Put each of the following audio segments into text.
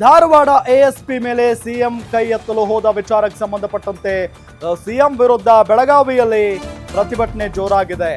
Dharwad ASP ಮೇಲೆ CM ಕೈ ಎತ್ತಲು ಹೋದ ವಿಚಾರಕ್ಕೆ ಸಂಬಂಧಪಟ್ಟಂತೆ ಸಿಎಂ ವಿರುದ್ಧ ಬೆಳಗಾವಿಯಲ್ಲಿ ಪ್ರತಿಭಟನೆ ಜೋರಾಗಿದೆ.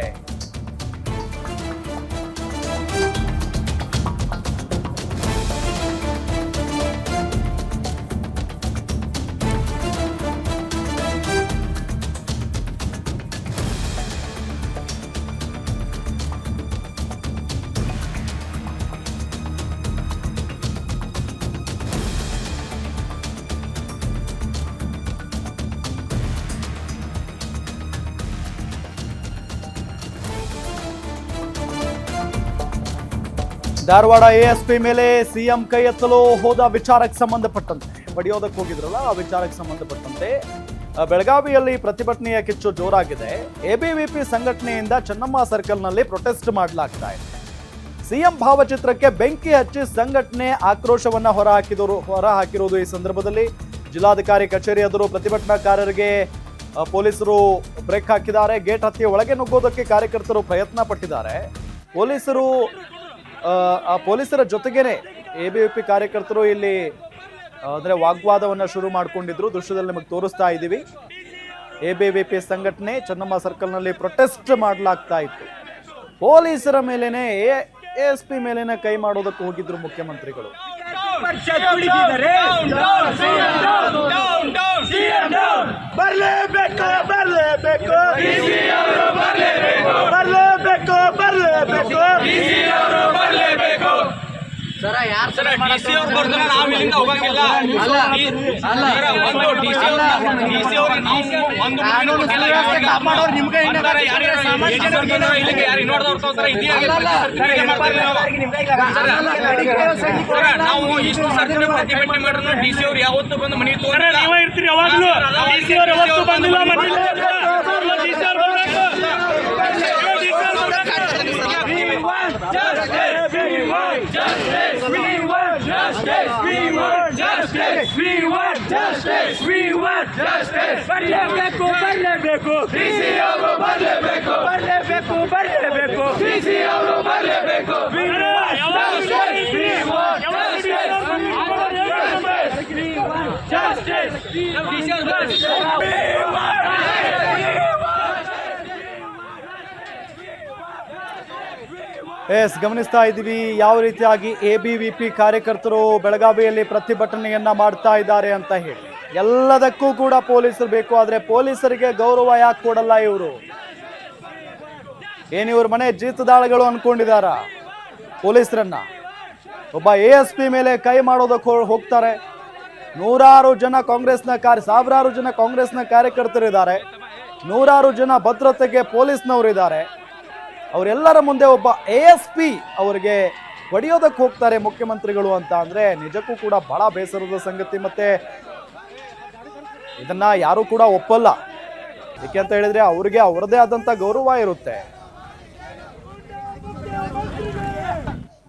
ಧಾರವಾಡ ಎಎಸ್ಪಿ ಮೇಲೆ ಸಿಎಂ ಕೈ ಎತ್ತಲು ಹೋದ ವಿಚಾರಕ್ಕೆ ಸಂಬಂಧಪಟ್ಟಂತೆ ಬಡಿಯೋದಕ್ಕೆ ಹೋಗಿದ್ರಲ್ಲ ಆ ವಿಚಾರಕ್ಕೆ ಸಂಬಂಧಪಟ್ಟಂತೆ ಬೆಳಗಾವಿಯಲ್ಲಿ ಪ್ರತಿಭಟನೆಯ ಕಿಚ್ಚು ಜೋರಾಗಿದೆ. ಎಬಿವಿಪಿ ಸಂಘಟನೆಯಿಂದ ಚೆನ್ನಮ್ಮ ಸರ್ಕಲ್ನಲ್ಲಿ ಪ್ರೊಟೆಸ್ಟ್ ಮಾಡಲಾಗ್ತಾ ಇದೆ. ಸಿಎಂ ಭಾವಚಿತ್ರಕ್ಕೆ ಬೆಂಕಿ ಹಚ್ಚಿ ಸಂಘಟನೆ ಆಕ್ರೋಶವನ್ನ ಹೊರಹಾಕಿರುವುದು ಈ ಸಂದರ್ಭದಲ್ಲಿ ಜಿಲ್ಲಾಧಿಕಾರಿ ಕಚೇರಿ ಎದುರು ಪ್ರತಿಭಟನಾಕಾರರಿಗೆ ಪೊಲೀಸರು ಬ್ರೇಕ್ ಹಾಕಿದ್ದಾರೆ. ಗೇಟ್ ಹತ್ತಿ ಒಳಗೆ ನುಗ್ಗೋದಕ್ಕೆ ಕಾರ್ಯಕರ್ತರು ಪ್ರಯತ್ನ ಪಟ್ಟಿದ್ದಾರೆ. ಪೊಲೀಸರ ಜೊತೆಗೇನೆ ಎಬಿವಿಪಿ ಕಾರ್ಯಕರ್ತರು ಇಲ್ಲಿ ಅಂದ್ರೆ ವಾಗ್ವಾದವನ್ನ ಶುರು ಮಾಡ್ಕೊಂಡಿದ್ರು. ದೃಶ್ಯದಲ್ಲಿ ನಮಗೆ ತೋರಿಸ್ತಾ ಇದ್ದೀವಿ. ಎಬಿವಿಪಿ ಸಂಘಟನೆ ಚೆನ್ನಮ್ಮ ಸರ್ಕಲ್ನಲ್ಲಿ ಪ್ರೊಟೆಸ್ಟ್ ಮಾಡಲಾಗ್ತಾ ಇತ್ತು. ಪೊಲೀಸರ ಮೇಲೇನೆ ಎಎಸ್ಪಿ ಮೇಲೇನೆ ಕೈ ಮಾಡೋದಕ್ಕೆ ಹೋಗಿದ್ರು ಮುಖ್ಯಮಂತ್ರಿಗಳು. ನಾವು ಇಷ್ಟು ಸರ್ಕಾರ ಪ್ರತಿಭಟನೆ ಮಾಡಿದ್ರು ಡಿಸಿ ಅವ್ರು ಯಾವತ್ತು ಬಂದು ಮನೆ ಇರ್ತೀರಿ. ಯಾವಾಗಲೂ ಗಮನಿಸ್ತಾ ಇದ್ದೀವಿ ಯಾವ ರೀತಿಯಾಗಿ ಎಬಿವಿಪಿ ಕಾರ್ಯಕರ್ತರು ಬೆಳಗಾವಿಯಲ್ಲಿ ಪ್ರತಿಭಟನೆಯನ್ನ ಮಾಡ್ತಾ ಇದ್ದಾರೆ ಅಂತ ಹೇಳಿ. ಎಲ್ಲದಕ್ಕೂ ಕೂಡ ಪೊಲೀಸರು ಬೇಕು, ಆದ್ರೆ ಪೊಲೀಸರಿಗೆ ಗೌರವ ಯಾಕೆ ಕೊಡಲ್ಲ ಇವರು? ಏನಿವ್ರ ಮನೆ ಜೀತದಾಳಗಳು ಅನ್ಕೊಂಡಿದಾರ ಪೊಲೀಸರನ್ನ? ಒಬ್ಬ ಎಎಸ್ಪಿ ಮೇಲೆ ಕೈ ಮಾಡೋದಕ್ಕೆ ಹೋಗ್ತಾರೆ. ಸಾವಿರಾರು ಜನ ಕಾಂಗ್ರೆಸ್ನ ಕಾರ್ಯಕರ್ತರಿದ್ದಾರೆ, ನೂರಾರು ಜನ ಭದ್ರತೆಗೆ ಪೊಲೀಸ್ನವರಿದ್ದಾರೆ. ಅವರೆಲ್ಲರ ಮುಂದೆ ಒಬ್ಬ ಎಎಸ್ಪಿ ಅವರಿಗೆ ಹೊಡೆಯೋದಕ್ಕೆ ಹೋಗ್ತಾರೆ ಮುಖ್ಯಮಂತ್ರಿಗಳು ಅಂತ ಅಂದ್ರೆ ನಿಜಕ್ಕೂ ಕೂಡ ಬಹಳ ಬೇಸರದ ಸಂಗತಿ. ಮತ್ತೆ ಇದನ್ನ ಯಾರು ಕೂಡ ಒಪ್ಪಲ್ಲ. ಏಕೆ ಅಂತ ಹೇಳಿದ್ರೆ ಅವ್ರಿಗೆ ಅವರದೇ ಆದಂತ ಗೌರವ ಇರುತ್ತೆ.